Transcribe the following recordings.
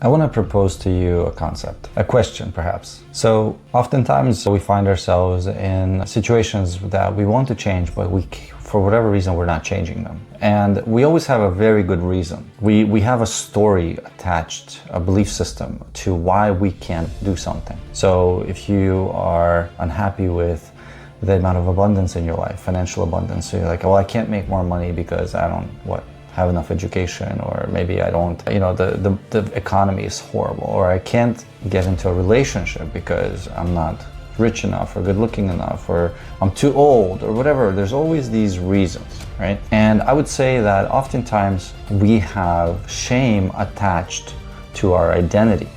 I want to propose to you a concept, a question perhaps. So oftentimes we find ourselves in situations that we want to change, but for whatever reason, we're not changing them. And we always have a very good reason. We have a story attached, a belief system to why we can't do something. So if you are unhappy with the amount of abundance in your life, financial abundance, so you're like, well, I can't make more money because I don't, have enough education, or maybe I don't, the economy is horrible, or I can't get into a relationship because I'm not rich enough or good looking enough, or I'm too old, or whatever. There's always these reasons, right? And I would say that oftentimes we have shame attached to our identity.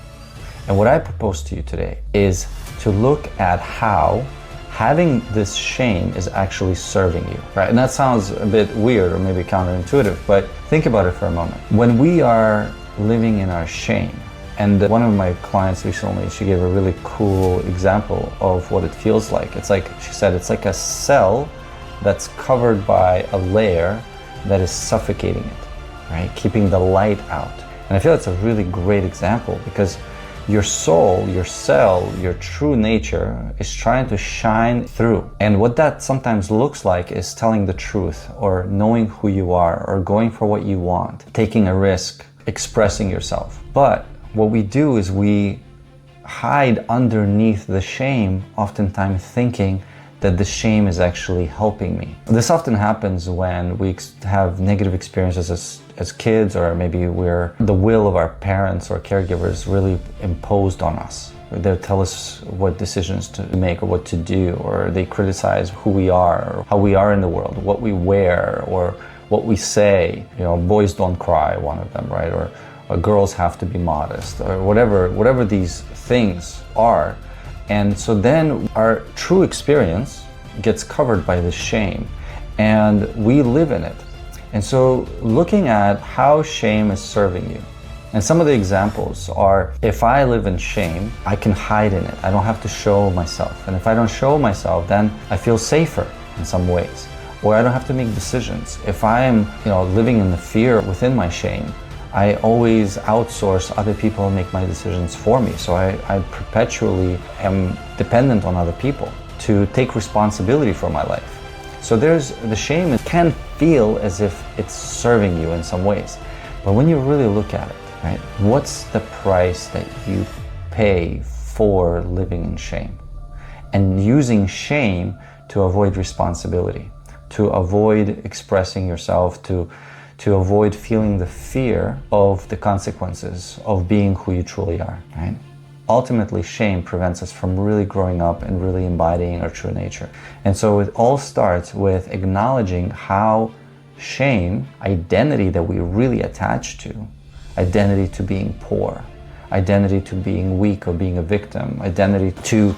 And what I propose to you today is to look at how having this shame is actually serving you, right? And that sounds a bit weird or maybe counterintuitive, but think about it for a moment. When we are living in our shame, and one of my clients recently, she gave a really cool example of what it feels like. It's like, she said, it's like a cell that's covered by a layer that is suffocating it, right? Keeping the light out. And I feel that's a really great example, because your soul, your cell, your true nature is trying to shine through. And what that sometimes looks like is telling the truth, or knowing who you are, or going for what you want, taking a risk, expressing yourself. But what we do is we hide underneath the shame, oftentimes thinking that the shame is actually helping me. This often happens when we have negative experiences as kids, or maybe we're the will of our parents or caregivers really imposed on us. They'll tell us what decisions to make or what to do, or they criticize who we are, or how we are in the world, what we wear, or what we say. Boys don't cry, one of them, right? Or girls have to be modest, or whatever these things are. And so then our true experience gets covered by the shame, and we live in it. And so looking at how shame is serving you. And some of the examples are, if I live in shame, I can hide in it. I don't have to show myself. And if I don't show myself, then I feel safer in some ways. Or I don't have to make decisions. If I am, living in the fear within my shame, I always outsource other people and make my decisions for me. So I perpetually am dependent on other people to take responsibility for my life. So the shame can feel as if it's serving you in some ways. But when you really look at it, right, what's the price that you pay for living in shame? And using shame to avoid responsibility, to avoid expressing yourself, to avoid feeling the fear of the consequences of being who you truly are, right? Ultimately, shame prevents us from really growing up and really embodying our true nature. And so it all starts with acknowledging how shame, identity that we really attach to, identity to being poor, identity to being weak or being a victim, identity to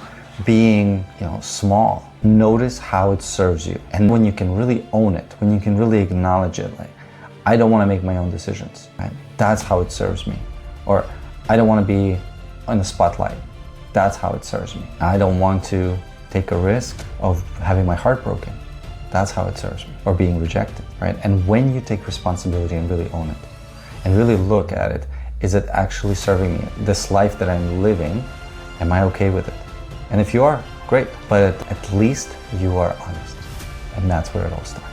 being, small. Notice how it serves you. And when you can really own it, when you can really acknowledge it, like, I don't want to make my own decisions, right? That's how it serves me. Or I don't want to be in the spotlight. That's how it serves me. I don't want to take a risk of having my heart broken. That's how it serves me. Or being rejected, right? And when you take responsibility and really own it, and really look at it, is it actually serving me? This life that I'm living, am I okay with it? And if you are, great. But at least you are honest. And that's where it all starts.